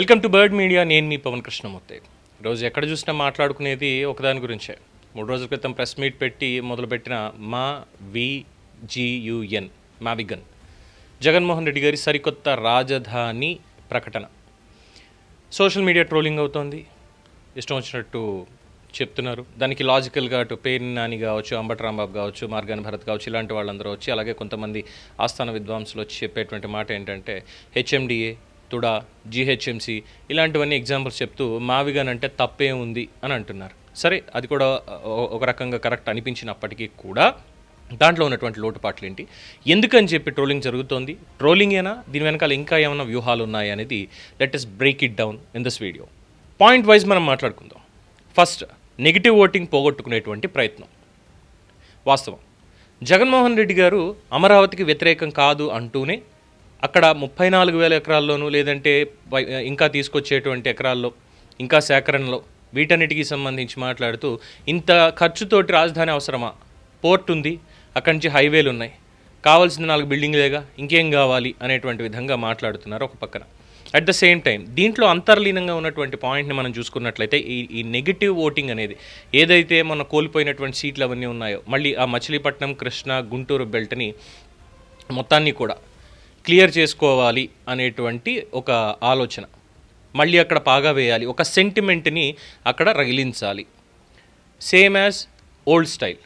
Welcome to bird media. నేను మీ పవన్ కృష్ణమూర్తి. ఈరోజు ఎక్కడ చూసినా మాట్లాడుకునేది ఒకదాని గురించే. 3 రోజుల క్రితం ప్రెస్ మీట్ పెట్టి మొదలుపెట్టిన మావిగన్ జగన్మోహన్ రెడ్డి గారి సరికొత్త రాజధాని ప్రకటన. సోషల్ మీడియా ట్రోలింగ్ అవుతోంది, ఇష్టం వచ్చినట్టు చెప్తున్నారు. దానికి లాజికల్గా అటు పేర్ని నాని కావచ్చు, అంబటి రాంబాబు కావచ్చు, మార్గాని భరత్ కావచ్చు, ఇలాంటి వాళ్ళందరూ వచ్చి, అలాగే కొంతమంది ఆస్థాన విద్వాంసులు వచ్చి చెప్పేటువంటి మాట ఏంటంటే హెచ్ఎండిఏ, తుడా, జిహెచ్ఎంసి ఇలాంటివన్నీ ఎగ్జాంపుల్స్ చెప్తూ మావిగన్ అంటే తప్పే ఉంది అని అంటున్నారు. సరే, అది కూడా ఒక రకంగా కరెక్ట్ అనిపించినప్పటికీ కూడా దాంట్లో ఉన్నటువంటి లోటుపాట్లు ఏంటి, ఎందుకని చెప్పి ట్రోలింగ్ జరుగుతోంది, ట్రోలింగేనా, దీని వెనకాల ఇంకా ఏమైనా వ్యూహాలు ఉన్నాయి అనేది let us break it down in this video. Point wise మనం మాట్లాడుకుందాం. ఫస్ట్, నెగిటివ్ ఓటింగ్ పోగొట్టుకునేటువంటి ప్రయత్నం. వాస్తవం, జగన్మోహన్ రెడ్డి గారు అమరావతికి వ్యతిరేకం కాదు అంటూనే అక్కడ 34,000 ఎకరాల్లోనూ లేదంటే ఇంకా తీసుకొచ్చేటువంటి ఎకరాల్లో ఇంకా సేకరణలో వీటన్నిటికీ సంబంధించి మాట్లాడుతూ ఇంత ఖర్చుతోటి రాజధాని అవసరమా, పోర్ట్ ఉంది, అక్కడి నుంచి హైవేలు ఉన్నాయి, కావాల్సిన 4 బిల్డింగ్లేగా, ఇంకేం కావాలి అనేటువంటి విధంగా మాట్లాడుతున్నారు ఒక పక్కన. అట్ ద సేమ్ టైం దీంట్లో అంతర్లీనంగా ఉన్నటువంటి పాయింట్ని మనం చూసుకున్నట్లయితే ఈ నెగిటివ్ ఓటింగ్ అనేది ఏదైతే మన కోల్పోయినటువంటి సీట్లు అవన్నీ ఉన్నాయో, మళ్ళీ ఆ మచిలీపట్నం, కృష్ణా, గుంటూరు బెల్ట్ని మొత్తాన్ని కూడా క్లియర్ చేసుకోవాలి అనేటువంటి ఒక ఆలోచన, మళ్ళీ అక్కడ పాగా వేయాలి, ఒక సెంటిమెంట్ని అక్కడ రగిలించాలి. సేమ్ యాజ్ ఓల్డ్ స్టైల్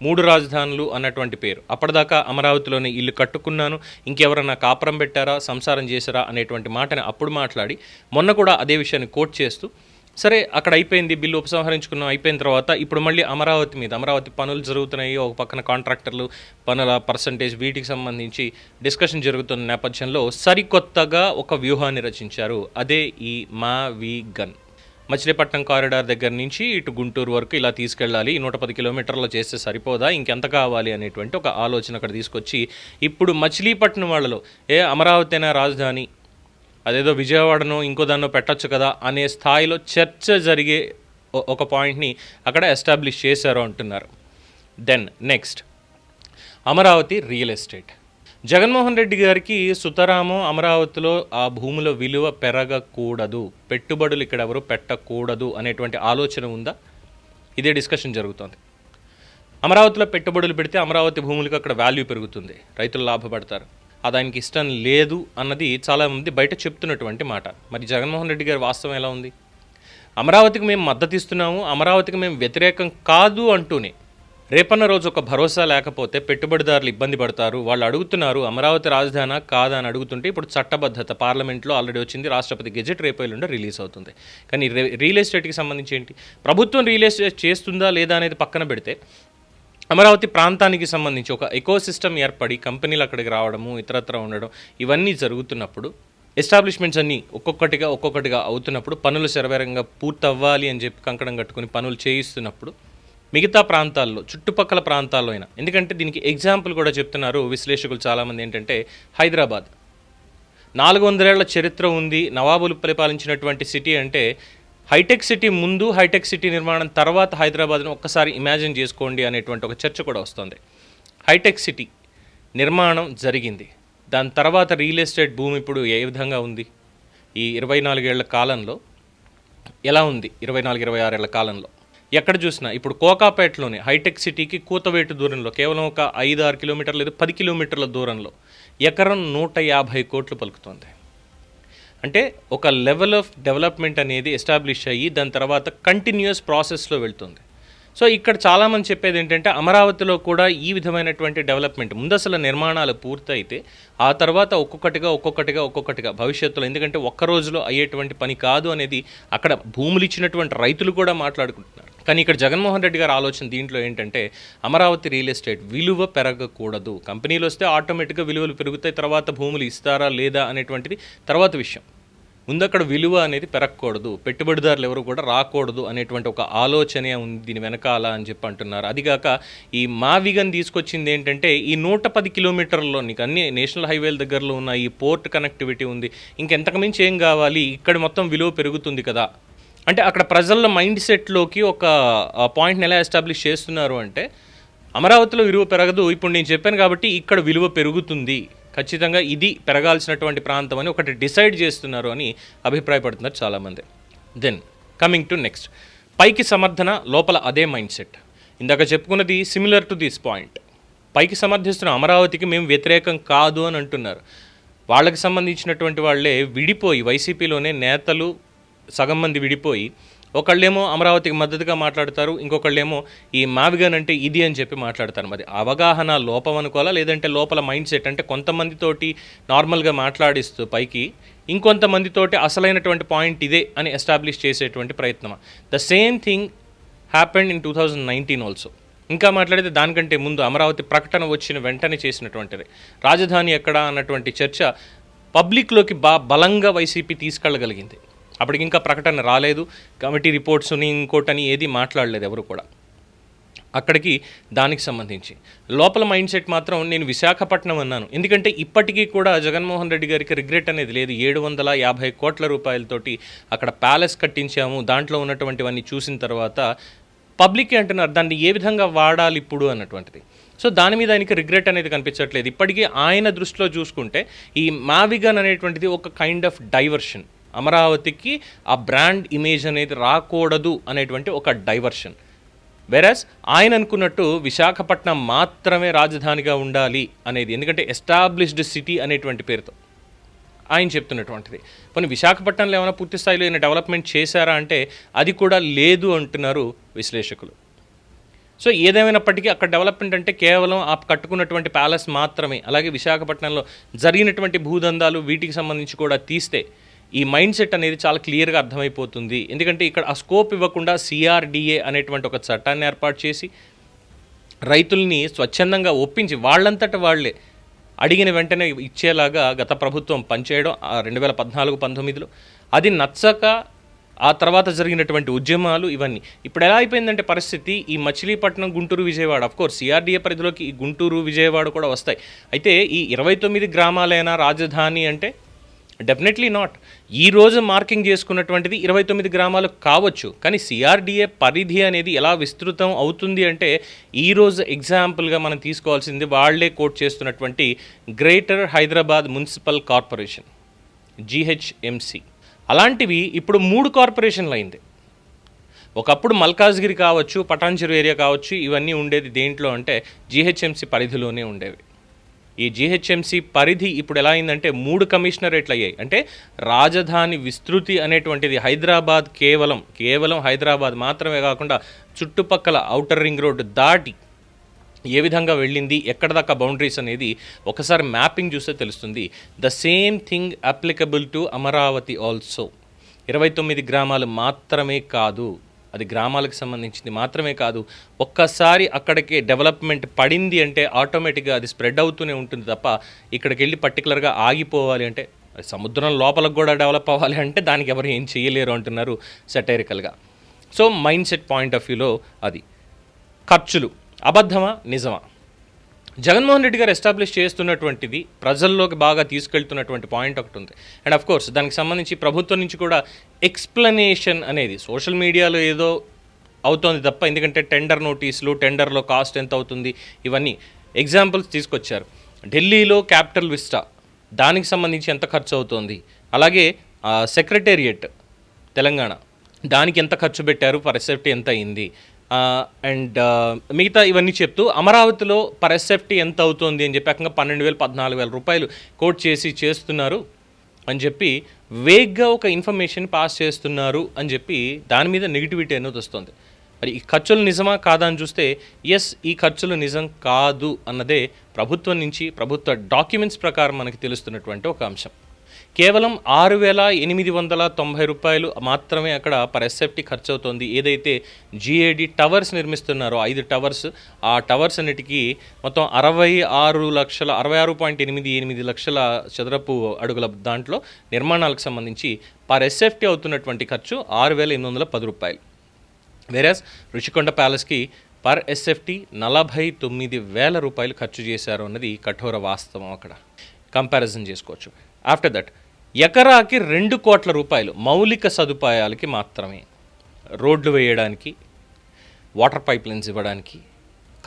3 రాజధానులు అన్నటువంటి పేరు. అప్పటిదాకా అమరావతిలోనే ఇల్లు కట్టుకున్నాను, ఇంకెవరన్నా కాపురం పెట్టారా, సంసారం చేశారా అనేటువంటి మాటని అప్పుడు మాట్లాడి, మొన్న కూడా అదే విషయాన్ని కోట్ చేస్తూ, సరే అక్కడ అయిపోయింది, బిల్లు ఉపసంహరించుకున్నాం, అయిపోయిన తర్వాత ఇప్పుడు మళ్ళీ అమరావతి మీద, అమరావతి పనులు జరుగుతున్నాయి, ఒక పక్కన కాంట్రాక్టర్లు పనుల పర్సంటేజ్ వీటికి సంబంధించి డిస్కషన్ జరుగుతున్న నేపథ్యంలో సరికొత్తగా ఒక వ్యూహాన్ని రచించారు. అదే ఈ మావిగన్. మచిలీపట్నం కారిడార్ దగ్గర నుంచి ఇటు గుంటూరు వరకు ఇలా తీసుకెళ్ళాలి, 110 కిలోమీటర్లు చేస్తే సరిపోదా, ఇంకెంత కావాలి అనేటువంటి ఒక ఆలోచన అక్కడ తీసుకొచ్చి, ఇప్పుడు మచిలీపట్నం వాళ్ళలో అమరావతినా రాజధాని, అదేదో విజయవాడనో ఇంకో దాన్నో పెట్టచ్చు కదా అనే స్థాయిలో చర్చ జరిగే ఒక పాయింట్ని అక్కడ ఎస్టాబ్లిష్ చేశారు అంటున్నారు. Then next, Amaravati real estate. Jaganmohan Reddy గారికి సుతరామో అమరావతిలో ఆ భూముల విలువ పెరగకూడదు, పెట్టుబడులు ఇక్కడ ఎవరు పెట్టకూడదు అనేటువంటి ఆలోచన ఉందా? ఇదే డిస్కషన్ జరుగుతోంది. అమరావతిలో పెట్టుబడులు పెడితే అమరావతి భూములకు అక్కడ వాల్యూ పెరుగుతుంది, రైతులు లాభపడతారు. అదానికి ఇష్టం లేదు అన్నది చాలామంది బయట చెప్తున్నటువంటి మాట. మరి జగన్మోహన్ రెడ్డి గారి వాస్తవం ఎలా ఉంది? అమరావతికి మేము మద్దతు ఇస్తున్నాము, అమరావతికి మేము వ్యతిరేకం కాదు అంటూనే రేపన్న రోజు ఒక భరోసా లేకపోతే పెట్టుబడిదారులు ఇబ్బంది పడతారు. వాళ్ళు అడుగుతున్నారు అమరావతి రాజధాని కాదా అని అడుగుతుంటే, ఇప్పుడు చట్టబద్ధత పార్లమెంట్లో ఆల్రెడీ వచ్చింది, రాష్ట్రపతి గెజెట్ రేపు ఎల్లుండి రిలీజ్ అవుతుంది. కానీ రియల్ ఎస్టేట్కి సంబంధించి ఏంటి, ప్రభుత్వం రియల్ ఎస్టేట్ చేస్తుందా లేదా అనేది పక్కన పెడితే, అమరావతి ప్రాంతానికి సంబంధించి ఒక ఎకోసిస్టమ్ ఏర్పడి కంపెనీలు అక్కడికి రావడము, ఇతరత్ర ఉండడం, ఇవన్నీ జరుగుతున్నప్పుడు, ఎస్టాబ్లిష్మెంట్స్ అన్నీ ఒక్కొక్కటిగా అవుతున్నప్పుడు, పనులు శరవేగంగా పూర్తవ్వాలి అని చెప్పి కంకణం కట్టుకుని పనులు చేయిస్తున్నప్పుడు, మిగతా ప్రాంతాల్లో చుట్టుపక్కల ప్రాంతాల్లో అయినా, ఎందుకంటే దీనికి ఎగ్జాంపుల్ కూడా చెప్తున్నారు విశ్లేషకులు చాలామంది ఏంటంటే, హైదరాబాద్ 400 ఏళ్ల చరిత్ర ఉంది, నవాబులు పరిపాలించినటువంటి సిటీ అంటే, హైటెక్ సిటీ ముందు, హైటెక్ సిటీ నిర్మాణం తర్వాత హైదరాబాద్ను ఒక్కసారి ఇమాజిన్ చేసుకోండి అనేటువంటి ఒక చర్చ కూడా వస్తుంది. హైటెక్ సిటీ నిర్మాణం జరిగింది, దాని తర్వాత రియల్ ఎస్టేట్ భూమి ఇప్పుడు ఏ విధంగా ఉంది, ఈ 24 ఏళ్ల కాలంలో ఎలా ఉంది, 24-26 ఏళ్ల కాలంలో ఎక్కడ చూసినా. ఇప్పుడు కోకాపేటలోనే హైటెక్ సిటీకి కూతవేటు దూరంలో, కేవలం ఒక 5-6 కిలోమీటర్లు లేదు 10 కిలోమీటర్ల దూరంలో ఎకరం 150 కోట్లు పలుకుతుంది. అంటే ఒక లెవెల్ ఆఫ్ డెవలప్మెంట్ అనేది ఎస్టాబ్లిష్ అయ్యి దాని తర్వాత కంటిన్యూస్ ప్రాసెస్లో వెళ్తుంది. సో ఇక్కడ చాలామంది చెప్పేది ఏంటంటే, అమరావతిలో కూడా ఈ విధమైనటువంటి డెవలప్మెంట్ ముందు అసలు నిర్మాణాలు పూర్తయితే ఆ తర్వాత ఒక్కొక్కటిగా భవిష్యత్తులో, ఎందుకంటే ఒక్క రోజులో అయ్యేటువంటి పని కాదు అనేది అక్కడ భూములు ఇచ్చినటువంటి రైతులు కూడా మాట్లాడుకుంటున్నారు. కానీ ఇక్కడ జగన్మోహన్ రెడ్డి గారి ఆలోచన దీంట్లో ఏంటంటే, అమరావతి రియల్ ఎస్టేట్ విలువ పెరగకూడదు, కంపెనీలు వస్తే ఆటోమేటిక్గా విలువలు పెరుగుతాయి, తర్వాత భూములు ఇస్తారా లేదా అనేటువంటిది తర్వాత విషయం, ముందు అక్కడ విలువ అనేది పెరగకూడదు, పెట్టుబడిదారులు ఎవరు కూడా రాకూడదు అనేటువంటి ఒక ఆలోచనే ఉంది దీని వెనకాల అని చెప్పి అంటున్నారు. అదిగాక ఈ మావిగన్ తీసుకొచ్చింది ఏంటంటే, ఈ 110 కిలోమీటర్లలో నీకు అన్ని నేషనల్ హైవేల దగ్గరలో ఉన్న ఈ పోర్ట్ కనెక్టివిటీ ఉంది, ఇంకెంతకు మించి ఏం కావాలి, ఇక్కడ మొత్తం విలువ పెరుగుతుంది కదా. అంటే అక్కడ ప్రజల మైండ్ సెట్లోకి ఒక పాయింట్ని ఎలా ఎస్టాబ్లిష్ చేస్తున్నారు అంటే, అమరావతిలో విలువ పెరగదు, ఇప్పుడు నేను చెప్పాను కాబట్టి ఇక్కడ విలువ పెరుగుతుంది, ఖచ్చితంగా ఇది పెరగాల్సినటువంటి ప్రాంతం అని ఒకటి డిసైడ్ చేస్తున్నారు అని అభిప్రాయపడుతున్నారు చాలామంది. దెన్ కమింగ్ టు నెక్స్ట్, పైకి సమర్థన, లోపల అదే మైండ్ సెట్. ఇందాక చెప్పుకున్నది సిమిలర్ టు దిస్ పాయింట్. పైకి సమర్థిస్తున్న అమరావతికి మేము వ్యతిరేకం కాదు అని అంటున్నారు. వాళ్ళకి సంబంధించినటువంటి వాళ్ళే విడిపోయి, వైసీపీలోనే నేతలు సగం మంది విడిపోయి, ఒకళ్ళేమో అమరావతికి మద్దతుగా మాట్లాడతారు, ఇంకొకళ్ళేమో ఈ మావిగన్ అంటే ఇది అని చెప్పి మాట్లాడతారు. మరి అవగాహన లోపం అనుకోవాలా, లేదంటే లోపల మైండ్ సెట్ అంటే కొంతమందితోటి నార్మల్గా మాట్లాడిస్తూ పైకి, ఇంకొంతమందితోటి అసలైనటువంటి పాయింట్ ఇదే అని ఎస్టాబ్లిష్ చేసేటువంటి ప్రయత్నమా? The same thing happened in 2019 also. ఇంకా మాట్లాడితే దానికంటే ముందు అమరావతి ప్రకటన వచ్చిన వెంటనే చేసినటువంటిది. రాజధాని ఎక్కడ అన్నటువంటి చర్చ పబ్లిక్లోకి బలంగా వైసీపీ తీసుకెళ్ళగలిగింది. అప్పటికి ఇంకా ప్రకటన రాలేదు, కమిటీ రిపోర్ట్స్ని ఇంకోటని ఏది మాట్లాడలేదు ఎవరు కూడా. అక్కడికి దానికి సంబంధించి లోపల మైండ్ సెట్ మాత్రం నేను విశాఖపట్నం అన్నాను, ఎందుకంటే ఇప్పటికీ కూడా జగన్మోహన్ రెడ్డి గారికి రిగ్రెట్ అనేది లేదు. 750 కోట్ల రూపాయలతోటి అక్కడ ప్యాలెస్ కట్టించాము, దాంట్లో ఉన్నటువంటివన్నీ చూసిన తర్వాత పబ్లిక్ అంటున్నారు దాన్ని ఏ విధంగా వాడాలి ఇప్పుడు అన్నటువంటిది. సో దాని మీద ఆయనకి రిగ్రెట్ అనేది కనిపించట్లేదు. ఇప్పటికీ ఆయన దృష్టిలో చూసుకుంటే ఈ మావిగన్ అనేటువంటిది ఒక కైండ్ ఆఫ్ డైవర్షన్. అమరావతికి ఆ బ్రాండ్ ఇమేజ్ అనేది రాకూడదు అనేటువంటి ఒక డైవర్షన్. వెరాస్ ఆయన అనుకున్నట్టు విశాఖపట్నం మాత్రమే రాజధానిగా ఉండాలి అనేది, ఎందుకంటే ఎస్టాబ్లిష్డ్ సిటీ అనేటువంటి పేరుతో ఆయన చెప్తున్నటువంటిది. కొన్ని విశాఖపట్నంలో ఏమైనా పూర్తి స్థాయిలో ఏమైనా డెవలప్మెంట్ చేశారా అంటే అది కూడా లేదు అంటున్నారు విశ్లేషకులు. సో ఏదేమైనప్పటికీ అక్కడ డెవలప్మెంట్ అంటే కేవలం ఆ కట్టుకున్నటువంటి ప్యాలెస్ మాత్రమే. అలాగే విశాఖపట్నంలో జరిగినటువంటి భూదందాలు వీటికి సంబంధించి కూడా తీస్తే ఈ మైండ్ సెట్ అనేది చాలా క్లియర్గా అర్థమైపోతుంది. ఎందుకంటే ఇక్కడ ఆ స్కోప్ ఇవ్వకుండా CRDA అనేటువంటి ఒక చట్టాన్ని ఏర్పాటు చేసి రైతుల్ని స్వచ్ఛందంగా ఒప్పించి వాళ్ళంతట వాళ్లే అడిగిన వెంటనే ఇచ్చేలాగా గత ప్రభుత్వం పనిచేయడం 2014-19లో, అది నచ్చక ఆ తర్వాత జరిగినటువంటి ఉద్యమాలు ఇవన్నీ. ఇప్పుడు ఎలా అయిపోయిందంటే పరిస్థితి, ఈ మచిలీపట్నం, గుంటూరు, విజయవాడ, అఫ్కోర్స్ CRDA పరిధిలోకి ఈ గుంటూరు, విజయవాడ కూడా వస్తాయి. అయితే ఈ 29 గ్రామాలైనా రాజధాని అంటే డెఫినెట్లీ నాట్. ఈరోజు మార్కింగ్ చేసుకున్నటువంటిది 29 గ్రామాలు కావచ్చు, కానీ CRDA పరిధి అనేది ఎలా విస్తృతం అవుతుంది అంటే ఈరోజు ఎగ్జాంపుల్గా మనం తీసుకోవాల్సింది వాళ్లే కోట్ చేస్తున్నటువంటి greater Hyderabad municipal corporation, GHMC. అలాంటివి ఇప్పుడు 3 కార్పొరేషన్లు అయింది. ఒకప్పుడు మల్కాజ్గిరి కావచ్చు, పటాన్చెరు ఏరియా కావచ్చు, ఇవన్నీ ఉండేది దేంట్లో అంటే GHMC పరిధిలోనే ఉండేవి. ఈ GHMC పరిధి ఇప్పుడు ఎలా అయిందంటే 3 కమిషనరేట్లు అయ్యాయి. అంటే రాజధాని విస్తృతి అనేటువంటిది హైదరాబాద్ కేవలం హైదరాబాద్ మాత్రమే కాకుండా చుట్టుపక్కల ఔటర్ రింగ్ రోడ్డు దాటి ఏ విధంగా వెళ్ళింది, ఎక్కడ దాకా బౌండరీస్ అనేది ఒకసారి మ్యాపింగ్ చూస్తే తెలుస్తుంది. The same thing applicable to Amaravati also. 29 గ్రామాలు మాత్రమే కాదు, అది గ్రామాలకు సంబంధించింది మాత్రమే కాదు, ఒక్కసారి అక్కడికి డెవలప్మెంట్ పడింది అంటే ఆటోమేటిక్గా అది స్ప్రెడ్ అవుతూనే ఉంటుంది తప్ప ఇక్కడికి వెళ్ళి పర్టికులర్గా ఆగిపోవాలి అంటే, సముద్రం లోపలకు కూడా డెవలప్ అవ్వాలి అంటే దానికి ఎవరు ఏం చేయలేరు అంటున్నారు సెటైరికల్గా. So mind set point of వ్యూలో అది. ఖర్చులు అబద్ధమా నిజమా? జగన్మోహన్ రెడ్డి గారు ఎస్టాబ్లిష్ చేస్తున్నటువంటిది ప్రజల్లోకి బాగా తీసుకెళ్తున్నటువంటి పాయింట్ ఒకటి ఉంది. అండ్ అఫ్ కోర్స్ దానికి సంబంధించి ప్రభుత్వం నుంచి కూడా ఎక్స్ప్లెనేషన్ అనేది సోషల్ మీడియాలో ఏదో అవుతోంది తప్ప, ఎందుకంటే టెండర్ నోటీసులు, టెండర్లో కాస్ట్ ఎంత అవుతుంది, ఇవన్నీ ఎగ్జాంపుల్స్ తీసుకొచ్చారు. ఢిల్లీలో క్యాపిటల్ విస్టా, దానికి సంబంధించి ఎంత ఖర్చు అవుతోంది, అలాగే సెక్రటేరియట్ తెలంగాణ, దానికి ఎంత ఖర్చు పెట్టారు, పర్ ఎస్ఎఫ్టీ ఎంత అయింది, అండ్ మిగతా ఇవన్నీ చెప్తూ అమరావతిలో పర్ ఎస్ఎఫ్టీ ఎంత అవుతుంది అని చెప్పి ఏకంగా 12,000-14,000 రూపాయలు కోట్ చేస్తున్నారు అని చెప్పి వేగ్గా ఒక ఇన్ఫర్మేషన్ పాస్ చేస్తున్నారు అని చెప్పి దాని మీద నెగిటివిటీ అనేది వస్తుంది. మరి ఈ ఖర్చులు నిజమా కాదా అని చూస్తే ఎస్, ఈ ఖర్చులు నిజం కాదు అన్నదే ప్రభుత్వం నుంచి, ప్రభుత్వ డాక్యుమెంట్స్ ప్రకారం మనకి తెలుస్తున్నటువంటి ఒక అంశం. కేవలం 6,890 రూపాయలు మాత్రమే అక్కడ పర్ ఎస్ఎఫ్టీ ఖర్చు అవుతుంది. ఏదైతే GAD టవర్స్ నిర్మిస్తున్నారో 5 టవర్స్, ఆ టవర్స్ అన్నిటికీ మొత్తం 66.88 లక్షల చదరపు అడుగుల దాంట్లో నిర్మాణాలకు సంబంధించి పర్ ఎస్ఎఫ్టీ అవుతున్నటువంటి ఖర్చు 6,810 రూపాయలు. వేరాస్ రుషికొండ ప్యాలెస్కి పర్ ఎస్ఎఫ్టీ 49,000 రూపాయలు ఖర్చు చేశారు అన్నది కఠోర వాస్తవం. అక్కడ కంపారిజన్ చేసుకోవచ్చు. ఆఫ్టర్ దట్ ఎకరాకి 2 కోట్ల రూపాయలు మౌలిక సదుపాయాలకి మాత్రమే, రోడ్లు వేయడానికి, వాటర్ పైప్ లైన్స్ ఇవ్వడానికి,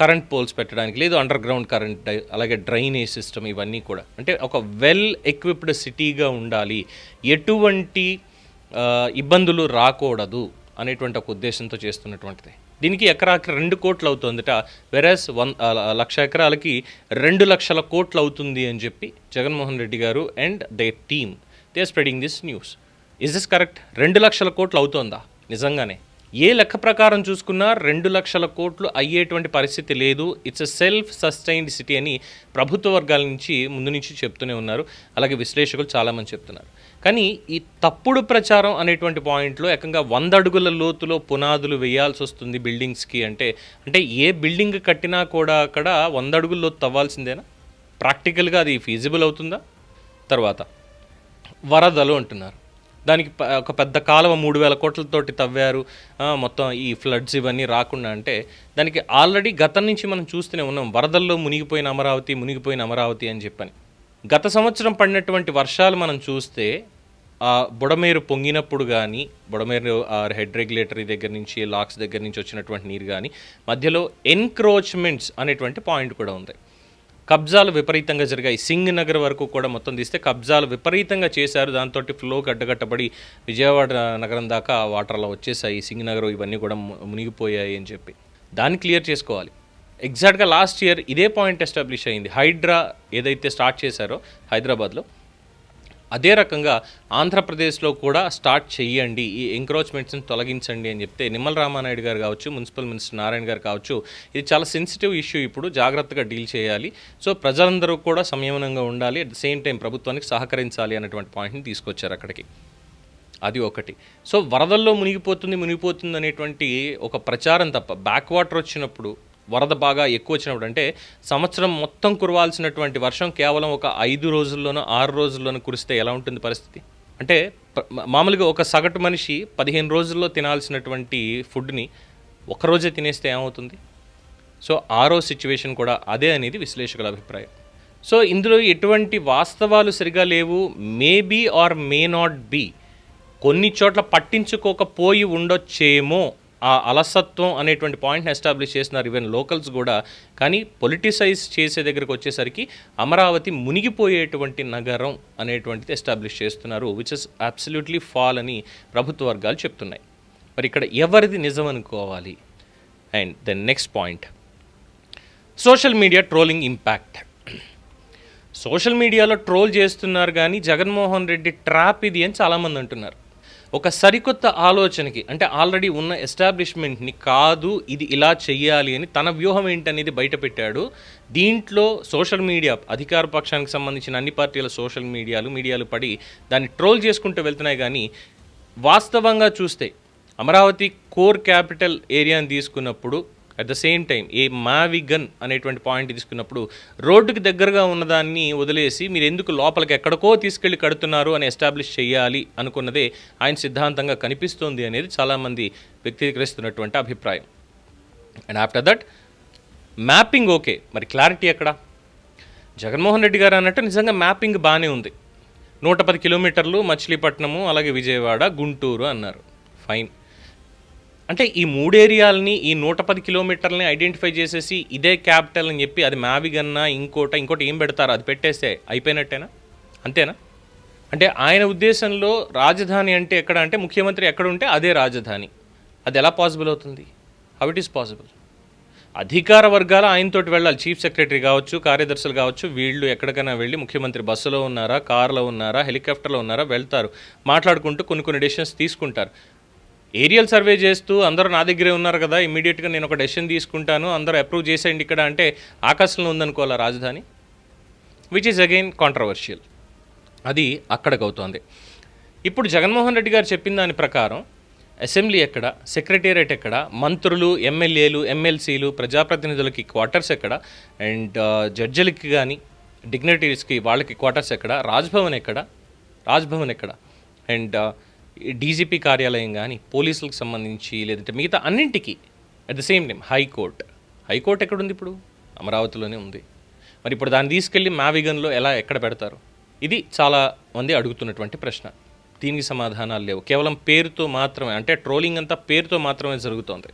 కరెంట్ పోల్స్ పెట్టడానికి, లేదు అండర్ గ్రౌండ్ కరెంట్, అలాగే డ్రైనేజ్ సిస్టమ్, ఇవన్నీ కూడా. అంటే ఒక వెల్ ఎక్విప్డ్ సిటీగా ఉండాలి, ఎటువంటి ఇబ్బందులు రాకూడదు అనేటువంటి ఒక ఉద్దేశంతో చేస్తున్నటువంటిది. దీనికి ఎకరాకి 2 కోట్లు అవుతుందట. వెరస్ 1,00,000 ఎకరాలకి 2 లక్షల కోట్లు అవుతుంది అని చెప్పి జగన్మోహన్ రెడ్డి గారు and the team they are spreading this news. Is this correct? 2 లక్షల కోట్లు అవుతుందా నిజంగానే? ఏ లెక్క ప్రకారం చూసుకున్నా 2 లక్షల కోట్లు అయ్యేటువంటి పరిస్థితి లేదు. It's a self sustained city అని ప్రభుత్వ వర్గాల నుంచి ముందు నుంచి చెప్తూనే ఉన్నారు, అలాగే విశ్లేషకులు చాలామంది చెప్తున్నారు. కానీ ఈ తప్పుడు ప్రచారం అనేటువంటి పాయింట్లో ఏకంగా 100 అడుగుల లోతులో పునాదులు వేయాల్సి వస్తుంది బిల్డింగ్స్కి అంటే ఏ బిల్డింగ్ కట్టినా కూడా అక్కడ 100 అడుగుల లోతు తవ్వాల్సిందేనా? ప్రాక్టికల్గా అది ఫీజిబుల్ అవుతుందా? తర్వాత వరదలు అంటున్నారు, దానికి ఒక పెద్ద కాలువ 3,000 కోట్లతోటి తవ్వారు, మొత్తం ఈ ఫ్లడ్స్ ఇవన్నీ రాకుండా. అంటే దానికి ఆల్రెడీ గతం నుంచి మనం చూస్తూనే ఉన్నాం, వరదల్లో మునిగిపోయిన అమరావతి అని చెప్పని. గత సంవత్సరం పడినటువంటి వర్షాలు మనం చూస్తే బుడమేరు పొంగినప్పుడు కానీ, బుడమేరు హెడ్ రెగ్యులేటరీ దగ్గర నుంచి, లాక్స్ దగ్గర నుంచి వచ్చినటువంటి నీరు కానీ, మధ్యలో ఎన్క్రోచ్మెంట్స్ అనేటువంటి పాయింట్ కూడా ఉంది. కబ్జాలు విపరీతంగా జరిగాయి. సింగ్ నగర్ వరకు కూడా మొత్తం తీస్తే కబ్జాలు విపరీతంగా చేశారు. దాంతో ఫ్లోకి అడ్డగట్టబడి విజయవాడ నగరం దాకా వాటర్లో వచ్చేసాయి. సింగ్ నగర్ ఇవన్నీ కూడా మునిగిపోయాయి అని చెప్పి దాన్ని క్లియర్ చేసుకోవాలి. ఎగ్జాక్ట్గా లాస్ట్ ఇయర్ ఇదే పాయింట్ ఎస్టాబ్లిష్ అయింది. హైడ్రా ఏదైతే స్టార్ట్ చేశారో హైదరాబాద్లో, అదే రకంగా ఆంధ్రప్రదేశ్లో కూడా స్టార్ట్ చేయండి, ఈ ఎంక్రోచ్మెంట్స్ని తొలగించండి అని చెప్తే నిమ్మల రామానాయుడు గారు కావచ్చు, మున్సిపల్ మినిస్టర్ నారాయణ గారు కావచ్చు, ఇది చాలా సెన్సిటివ్ ఇష్యూ, ఇప్పుడు జాగ్రత్తగా డీల్ చేయాలి, సో ప్రజలందరూ కూడా సంయమనంగా ఉండాలి, అట్ ద సేమ్ టైం ప్రభుత్వానికి సహకరించాలి అన్నటువంటి పాయింట్ని తీసుకొచ్చారు అక్కడికి. అది ఒకటి. సో వరదల్లో మునిగిపోతుంది అనేటువంటి ఒక ప్రచారం తప్ప, బ్యాక్ వాటర్ వచ్చినప్పుడు, వరద బాగా ఎక్కువ వచ్చినప్పుడు, అంటే సంవత్సరం మొత్తం కురవాల్సినటువంటి వర్షం కేవలం ఒక 5 రోజుల్లోనో 6 రోజుల్లోనో కురిస్తే ఎలా ఉంటుంది పరిస్థితి? అంటే మామూలుగా ఒక సగటు మనిషి 15 రోజుల్లో తినాల్సినటువంటి ఫుడ్ని ఒకరోజే తినేస్తే ఏమవుతుంది? సో ఆరో సిచ్యువేషన్ కూడా అదే అనేది విశ్లేషకుల అభిప్రాయం. సో ఇందులో ఎటువంటి వాస్తవాలు సరిగా లేవు. Maybe or may not be, కొన్ని చోట్ల పట్టించుకోకపోయి ఉండొచ్చేమో, ఆ అలసత్వం అనేటువంటి పాయింట్ని ఎస్టాబ్లిష్ చేస్తున్నారు ఈవెన్ లోకల్స్ కూడా. కానీ పొలిటిసైజ్ చేసే దగ్గరకు వచ్చేసరికి అమరావతి మునిగిపోయేటువంటి నగరం అనేటువంటిది ఎస్టాబ్లిష్ చేస్తున్నారు, విచ్ ఇస్ అబ్సల్యూట్లీ ఫాల్ అని ప్రభుత్వ వర్గాలు చెప్తున్నాయి. మరి ఇక్కడ ఎవరిది నిజం అనుకోవాలి? And the next point, social media trolling impact. Social మీడియాలో ట్రోల్ చేస్తున్నారు కానీ జగన్మోహన్ రెడ్డి ట్రాప్ ఇది అని చాలామంది అంటున్నారు. ఒక సరికొత్త ఆలోచనకి, అంటే ఆల్రెడీ ఉన్న ఎస్టాబ్లిష్మెంట్ని కాదు ఇది ఇలా చెయ్యాలి అని తన వ్యూహం ఏంటనేది బయట పెట్టాడు. దీంట్లో సోషల్ మీడియా, అధికార పక్షానికి సంబంధించిన అన్ని పార్టీల సోషల్ మీడియాలు పడి దాన్ని ట్రోల్ చేసుకుంటూ వెళ్తున్నాయి. కానీ వాస్తవంగా చూస్తే అమరావతి కోర్ క్యాపిటల్ ఏరియాని తీసుకున్నప్పుడు, అట్ ద సేమ్ టైం ఏ మావిగన్ అనేటువంటి పాయింట్ తీసుకున్నప్పుడు, రోడ్డుకి దగ్గరగా ఉన్నదాన్ని వదిలేసి మీరు ఎందుకు లోపలికి ఎక్కడికో తీసుకెళ్ళి కడుతున్నారు అని ఎస్టాబ్లిష్ చేయాలి అనుకున్నదే ఆయన సిద్ధాంతంగా కనిపిస్తోంది అనేది చాలామంది వ్యక్తీకరిస్తున్నటువంటి అభిప్రాయం. And after that mapping okay, మరి క్లారిటీ ఎక్కడ? జగన్మోహన్ రెడ్డి గారు అన్నట్టు నిజంగా మ్యాపింగ్ బాగానే ఉంది. 110 కిలోమీటర్లు మచిలీపట్నము, అలాగే విజయవాడ, గుంటూరు అన్నారు, ఫైన్. అంటే ఈ 3 ఏరియాలని, ఈ 110 కిలోమీటర్లని ఐడెంటిఫై చేసేసి ఇదే క్యాపిటల్ అని చెప్పి అది మ్యావిగన్నా ఇంకోటి ఏం పెడతారో అది పెట్టేస్తే అయిపోయినట్టేనా? అంతేనా? అంటే ఆయన ఉద్దేశంలో రాజధాని అంటే ఎక్కడ, అంటే ముఖ్యమంత్రి ఎక్కడ ఉంటే అదే రాజధాని. అది ఎలా పాసిబుల్ అవుతుంది? How it is possible? అధికార వర్గాలు ఆయనతోటి వెళ్ళాలి, చీఫ్ సెక్రటరీ కావచ్చు, కార్యదర్శులు కావచ్చు, వీళ్ళు ఎక్కడికైనా వెళ్ళి ముఖ్యమంత్రి బస్సులో ఉన్నారా, కారులో ఉన్నారా, హెలికాప్టర్లో ఉన్నారా, వెళ్తారు, మాట్లాడుకుంటూ కొన్ని డెసిషన్స్ తీసుకుంటారు. ఏరియల్ సర్వే చేస్తూ అందరూ నా దగ్గరే ఉన్నారు కదా, ఇమీడియట్గా నేను ఒక డెసిషన్ తీసుకుంటాను, అందరూ అప్రూవ్ చేసేయండి ఇక్కడ అంటే ఆకాశంలో ఉందనుకోవాలా రాజధాని? Which is again controversial. అది అక్కడికి అవుతోంది. ఇప్పుడు జగన్మోహన్ రెడ్డి గారు చెప్పిన దాని ప్రకారం అసెంబ్లీ ఎక్కడ, సెక్రటేరియట్ ఎక్కడ, మంత్రులు, ఎమ్మెల్యేలు, ఎమ్మెల్సీలు, ప్రజాప్రతినిధులకి క్వార్టర్స్ ఎక్కడ, అండ్ జడ్జిలకి కానీ డిగ్నిటరీస్కి వాళ్ళకి క్వార్టర్స్ ఎక్కడ, రాజ్భవన్ ఎక్కడ, అండ్ డీజీపీ కార్యాలయం కానీ, పోలీసులకు సంబంధించి, లేదంటే మిగతా అన్నింటికి at the same time high court ఎక్కడుంది? ఇప్పుడు అమరావతిలోనే ఉంది. మరి ఇప్పుడు దాన్ని తీసుకెళ్ళి మ్యావిగన్లో ఎక్కడ పెడతారు? ఇది చాలా మంది అడుగుతున్నటువంటి ప్రశ్న. దీనికి సమాధానాలు లేవు. కేవలం పేరుతో మాత్రమే, అంటే ట్రోలింగ్ అంతా పేరుతో మాత్రమే జరుగుతోంది.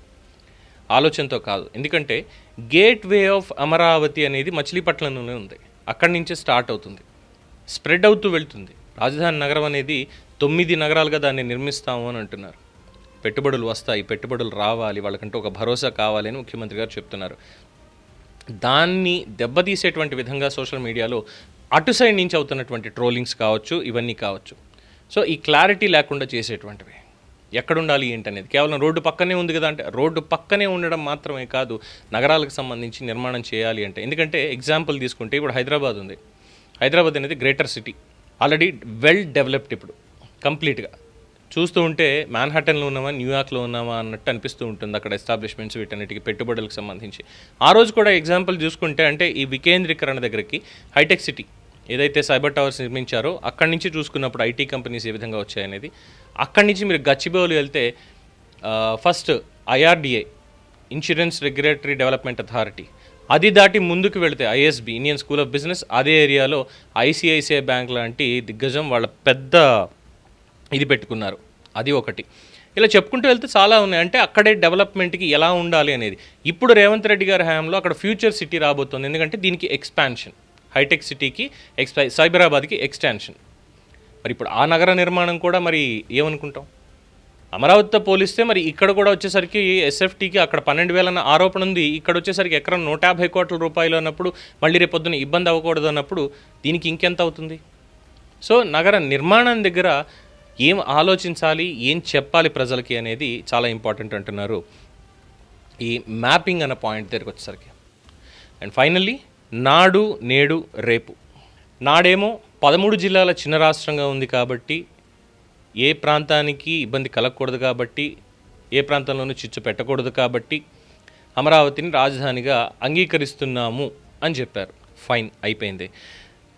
ఆలోచనతో కాదు. ఎందుకంటే గేట్ వే ఆఫ్ అమరావతి అనేది మచిలీపట్నంలోనే ఉంది. అక్కడి నుంచే స్టార్ట్ అవుతుంది, స్ప్రెడ్ అవుతూ వెళ్తుంది. రాజధాని నగరం అనేది 9 నగరాలుగా దాన్ని నిర్మిస్తాము అని అంటున్నారు. పెట్టుబడులు వస్తాయి, పెట్టుబడులు రావాలి, వాళ్ళకంటే ఒక భరోసా కావాలి అని ముఖ్యమంత్రి గారు చెప్తున్నారు. దాన్ని దెబ్బతీసేటువంటి విధంగా సోషల్ మీడియాలో అటు సైడ్ నుంచి అవుతున్నటువంటి ట్రోలింగ్స్ కావచ్చు, ఇవన్నీ కావచ్చు. సో ఈ క్లారిటీ లేకుండా చేసేటువంటివి, ఎక్కడుండాలి ఏంటనేది. కేవలం రోడ్డు పక్కనే ఉంది కదా అంటే రోడ్డు పక్కనే ఉండడం మాత్రమే కాదు, నగరాలకు సంబంధించి నిర్మాణం చేయాలి అంటే. ఎందుకంటే ఎగ్జాంపుల్ తీసుకుంటే ఇప్పుడు హైదరాబాద్ ఉంది. హైదరాబాద్ అనేది greater city, already well developed. ఇప్పుడు కంప్లీట్గా చూస్తూ ఉంటే మ్యాన్హాటన్లో ఉన్నామా, న్యూయార్క్లో ఉన్నామా అన్నట్టు అనిపిస్తూ ఉంటుంది అక్కడ ఎస్టాబ్లిష్మెంట్స్, వీటన్నిటికి పెట్టుబడులకు సంబంధించి. ఆ రోజు కూడా ఎగ్జాంపుల్ చూసుకుంటే అంటే ఈ వికేంద్రీకరణ దగ్గరికి హైటెక్ సిటీ ఏదైతే సైబర్ టవర్స్ నిర్మించారో అక్కడి నుంచి చూసుకున్నప్పుడు ఐటీ కంపెనీస్ ఏ విధంగా వచ్చాయనేది. అక్కడి నుంచి మీరు గచ్చిబౌలి వెళ్తే first IRDA, insurance regulatory development authority, అది దాటి ముందుకు వెళితే ISB, Indian school of business, అదే ఏరియాలో ICICI బ్యాంక్ లాంటి దిగ్గజం వాళ్ళ పెద్ద ఇది పెట్టుకున్నారు. అది ఒకటి. ఇలా చెప్పుకుంటూ వెళ్తే చాలా ఉన్నాయి. అంటే అక్కడే డెవలప్మెంట్కి ఎలా ఉండాలి అనేది. ఇప్పుడు రేవంత్ రెడ్డి గారి హయాంలో అక్కడ ఫ్యూచర్ సిటీ రాబోతుంది. ఎందుకంటే దీనికి ఎక్స్పాన్షన్, హైటెక్ సిటీకి సైబరాబాద్కి ఎక్స్టెన్షన్. మరి ఇప్పుడు ఆ నగర నిర్మాణం కూడా మరి ఏమనుకుంటాం? అమరావతితో పోలిస్తే మరి ఇక్కడ కూడా వచ్చేసరికి SFTకి అక్కడ 12,000 అన్న ఆరోపణ ఉంది. ఇక్కడ వచ్చేసరికి ఎకరం 150 కోట్ల రూపాయలు అన్నప్పుడు, మళ్ళీ రేపొద్దున ఇబ్బంది అవ్వకూడదు అన్నప్పుడు దీనికి ఇంకెంత అవుతుంది? సో నగర నిర్మాణం దగ్గర ఏం ఆలోచించాలి, ఏం చెప్పాలి ప్రజలకి అనేది చాలా ఇంపార్టెంట్ అంటున్నారు ఈ మ్యాపింగ్ అన్న పాయింట్ దగ్గరికి వచ్చేసరికి. అండ్ ఫైనల్లీ నాడు నేడు రేపు. నాడేమో 13 జిల్లాల చిన్న రాష్ట్రంగా ఉంది కాబట్టి, ఏ ప్రాంతానికి ఇబ్బంది కలగకూడదు కాబట్టి, ఏ ప్రాంతంలోనూ చిచ్చు పెట్టకూడదు కాబట్టి అమరావతిని రాజధానిగా అంగీకరిస్తున్నాము అని చెప్పారు. ఫైన్, అయిపోయింది.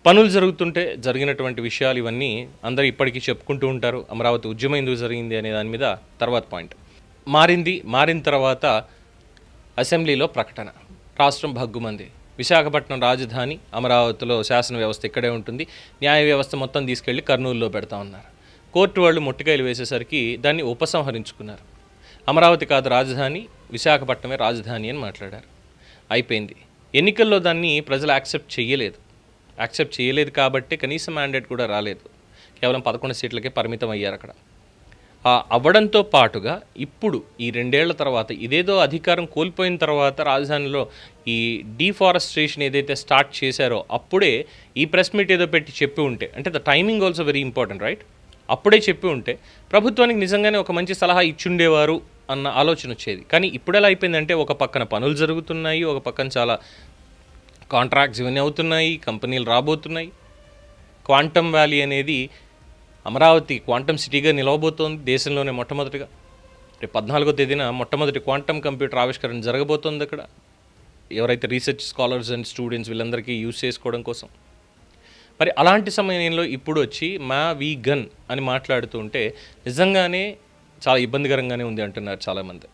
పనులు జరుగుతుంటే జరిగినటువంటి విషయాలు ఇవన్నీ అందరూ ఇప్పటికీ చెప్పుకుంటూ ఉంటారు. అమరావతి ఉద్యమం ఎందుకు జరిగింది అనే దాని మీద తర్వాత పాయింట్. మారిన తర్వాత అసెంబ్లీలో ప్రకటన, రాష్ట్రం భగ్గుమంది. విశాఖపట్నం రాజధాని, అమరావతిలో శాసన వ్యవస్థ ఇక్కడే ఉంటుంది, న్యాయ వ్యవస్థ మొత్తం తీసుకెళ్లి కర్నూలులో పెడతా ఉన్నారు. కోర్టు వాళ్ళు ముట్టికాయలు వేసేసరికి దాన్ని ఉపసంహరించుకున్నారు. అమరావతి కాదు రాజధాని, విశాఖపట్నమే రాజధాని అని మాట్లాడారు. అయిపోయింది. ఎన్నికల్లో దాన్ని ప్రజలు యాక్సెప్ట్ చేయలేదు కాబట్టి కనీసం మ్యాండేట్ కూడా రాలేదు. కేవలం 11 సీట్లకే పరిమితం అయ్యారు అక్కడ. అవ్వడంతో పాటుగా ఇప్పుడు ఈ 2 ఏళ్ల తర్వాత ఇదేదో అధికారం కోల్పోయిన తర్వాత రాజధానిలో ఈ డీఫారెస్ట్రేషన్ ఏదైతే స్టార్ట్ చేశారో అప్పుడే ఈ ప్రెస్ మీట్ ఏదో పెట్టి చెప్పి ఉంటే, అంటే the timing also very important right, అప్పుడే చెప్పి ఉంటే ప్రభుత్వానికి నిజంగానే ఒక మంచి సలహా ఇచ్చుండేవారు అన్న ఆలోచన వచ్చేది. కానీ ఇప్పుడు ఎలా అయిపోయిందంటే ఒక పక్కన పనులు జరుగుతున్నాయి, ఒక పక్కన చాలా కాంట్రాక్ట్స్ ఇవన్నీ అవుతున్నాయి, కంపెనీలు రాబోతున్నాయి. క్వాంటమ్ వ్యాలీ అనేది అమరావతి క్వాంటమ్ సిటీగా నిలవబోతోంది దేశంలోనే మొట్టమొదటిగా. రేపు 14వ తేదీన మొట్టమొదటి క్వాంటమ్ కంప్యూటర్ ఆవిష్కరణ జరగబోతోంది అక్కడ. ఎవరైతే రీసెర్చ్ స్కాలర్స్ అండ్ స్టూడెంట్స్ వీళ్ళందరికీ యూజ్ చేసుకోవడం కోసం. మరి అలాంటి సమయంలో ఇప్పుడు వచ్చి వి గన్ అని మాట్లాడుతూ ఉంటే నిజంగానే చాలా ఇబ్బందికరంగానే ఉంది అంటున్నారు చాలామంది.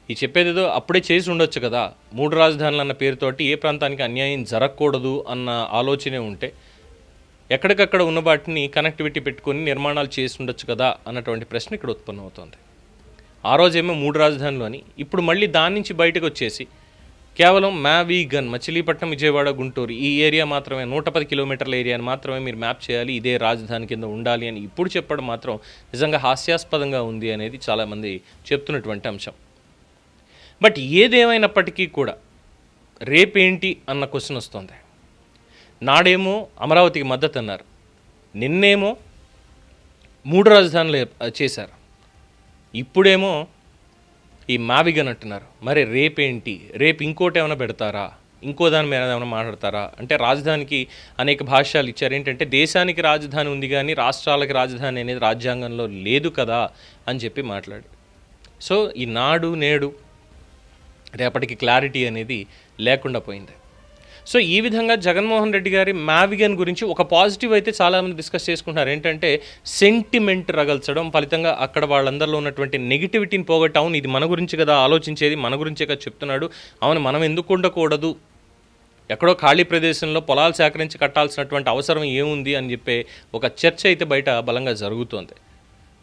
ఈ చెప్పేదేదో అప్పుడే చేసి ఉండొచ్చు కదా, 3 రాజధానులు అన్న పేరుతోటి ఏ ప్రాంతానికి అన్యాయం జరగకూడదు అన్న ఆలోచనే ఉంటే ఎక్కడికక్కడ ఉన్న వాటిని కనెక్టివిటీ పెట్టుకొని నిర్మాణాలు చేసి ఉండొచ్చు కదా అన్నటువంటి ప్రశ్న ఇక్కడ ఉత్పన్నమవుతోంది. ఆ రోజేమో 3 రాజధానులు అని, ఇప్పుడు మళ్ళీ దాని నుంచి బయటకు వచ్చేసి కేవలం వి గన్ మచిలీపట్నం, విజయవాడ, గుంటూరు ఈ ఏరియా మాత్రమే, 110 కిలోమీటర్ల ఏరియాని మాత్రమే మీరు మ్యాప్ చేయాలి, ఇదే రాజధాని కింద ఉండాలి అని ఇప్పుడు చెప్పడం మాత్రం నిజంగా హాస్యాస్పదంగా ఉంది అనేది చాలామంది చెప్తున్నటువంటి అంశం. బట్ ఏదేమైనప్పటికీ కూడా రేపేంటి అన్న క్వశ్చన్ వస్తుంది. నాడేమో అమరావతికి మద్దతు అన్నారు, నిన్నేమో 3 రాజధానులు చేశారు, ఇప్పుడేమో ఈ మావిగన్ అంటున్నారు. మరి రేపేంటి? రేపు ఇంకోటి ఏమైనా పెడతారా? ఇంకో దాని మీద ఏమైనా మాట్లాడతారా? అంటే రాజధానికి అనేక భాష్యాలు ఇచ్చారు. ఏంటంటే దేశానికి రాజధాని ఉంది కానీ రాష్ట్రాలకి రాజధాని అనేది రాజ్యాంగంలో లేదు కదా అని చెప్పి మాట్లాడు. సో ఈ నాడు నేడు రేపటికి క్లారిటీ అనేది లేకుండా పోయింది. సో ఈ విధంగా జగన్మోహన్ రెడ్డి గారి మావిగన్ గురించి ఒక పాజిటివ్ అయితే చాలామంది డిస్కస్ చేసుకుంటున్నారు. ఏంటంటే సెంటిమెంట్ రగల్చడం, ఫలితంగా అక్కడ వాళ్ళందరిలో ఉన్నటువంటి నెగిటివిటీని పోగొట్టి, అవును ఇది మన గురించి కదా ఆలోచించేది, మన గురించే కదా చెప్తున్నాడు, అవును మనం ఎందుకు ఉండకూడదు, ఎక్కడో ఖాళీ ప్రదేశంలో పొలాలు సేకరించి కట్టాల్సినటువంటి అవసరం ఏముంది అని చెప్పే ఒక చర్చ అయితే బయట బలంగా జరుగుతోంది.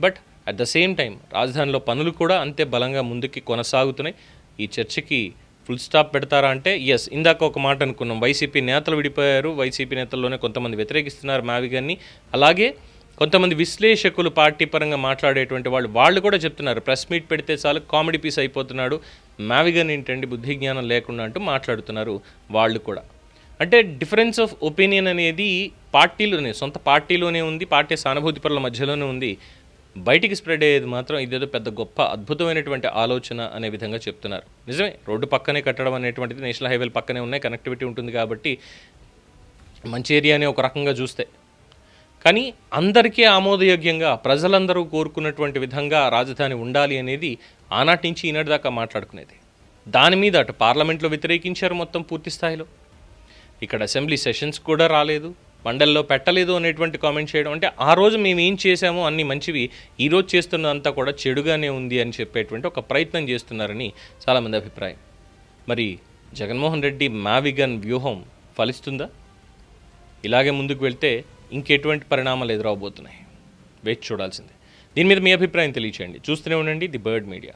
But at the same time రాజధానిలో పనులు కూడా అంతే బలంగా ముందుకి కొనసాగుతున్నాయి. ఈ చర్చకి ఫుల్ స్టాప్ పెడతారా అంటే ఎస్, ఇందాక ఒక మాట అనుకున్నాం, వైసీపీ నేతలు విడిపోయారు, వైసీపీ నేతల్లోనే కొంతమంది వ్యతిరేకిస్తున్నారు మావిగన్ని, అలాగే కొంతమంది విశ్లేషకులు పార్టీ పరంగా మాట్లాడేటువంటి వాళ్ళు కూడా చెప్తున్నారు ప్రెస్ మీట్ పెడితే చాలు కామెడీ పీస్ అయిపోతున్నాడు, మావిగన్ ఏంటండి బుద్ధి జ్ఞానం లేకుండా అంటూ మాట్లాడుతున్నారు వాళ్ళు కూడా. అంటే డిఫరెన్స్ ఆఫ్ ఒపీనియన్ అనేది పార్టీలోనే, సొంత పార్టీలోనే ఉంది, పార్టీ సానుభూతి పరుల మధ్యలోనే ఉంది, బయటికి స్ప్రెడ్ అయ్యేది మాత్రం ఇదేదో పెద్ద గొప్ప అద్భుతమైనటువంటి ఆలోచన అనే విధంగా చెప్తున్నారు. నిజమే, రోడ్డు పక్కనే కట్టడం అనేటువంటిది, నేషనల్ హైవేలు పక్కనే ఉన్నాయి, కనెక్టివిటీ ఉంటుంది కాబట్టి మంచి ఏరియానే ఒక రకంగా చూస్తే, కానీ అందరికీ ఆమోదయోగ్యంగా ప్రజలందరూ కోరుకున్నటువంటి విధంగా రాజధాని ఉండాలి అనేది ఆనాటి నుంచి ఈనాటి దాకా మాట్లాడుకునేది. దాని మీద అటు పార్లమెంట్లో వ్యతిరేకించారు మొత్తం పూర్తి స్థాయిలో, ఇక్కడ అసెంబ్లీ సెషన్స్ కూడా రాలేదు, మండలిలో పెట్టలేదు అనేటువంటి కామెంట్ చేయడం, అంటే ఆ రోజు మేము ఏం చేశామో అన్ని మంచివి ఈరోజు చేస్తున్నదంతా కూడా చెడుగానే ఉంది అని చెప్పేటువంటి ఒక ప్రయత్నం చేస్తున్నారని చాలామంది అభిప్రాయం. మరి జగన్మోహన్ రెడ్డి మావిగన్ వ్యూహం ఫలిస్తుందా? ఇలాగే ముందుకు వెళ్తే ఇంకెటువంటి పరిణామాలు ఎదురవబోతున్నాయి? వేచి చూడాల్సిందే. దీని మీద మీ అభిప్రాయం తెలియచేయండి. చూస్తూనే ఉండండి ది బర్డ్ మీడియా.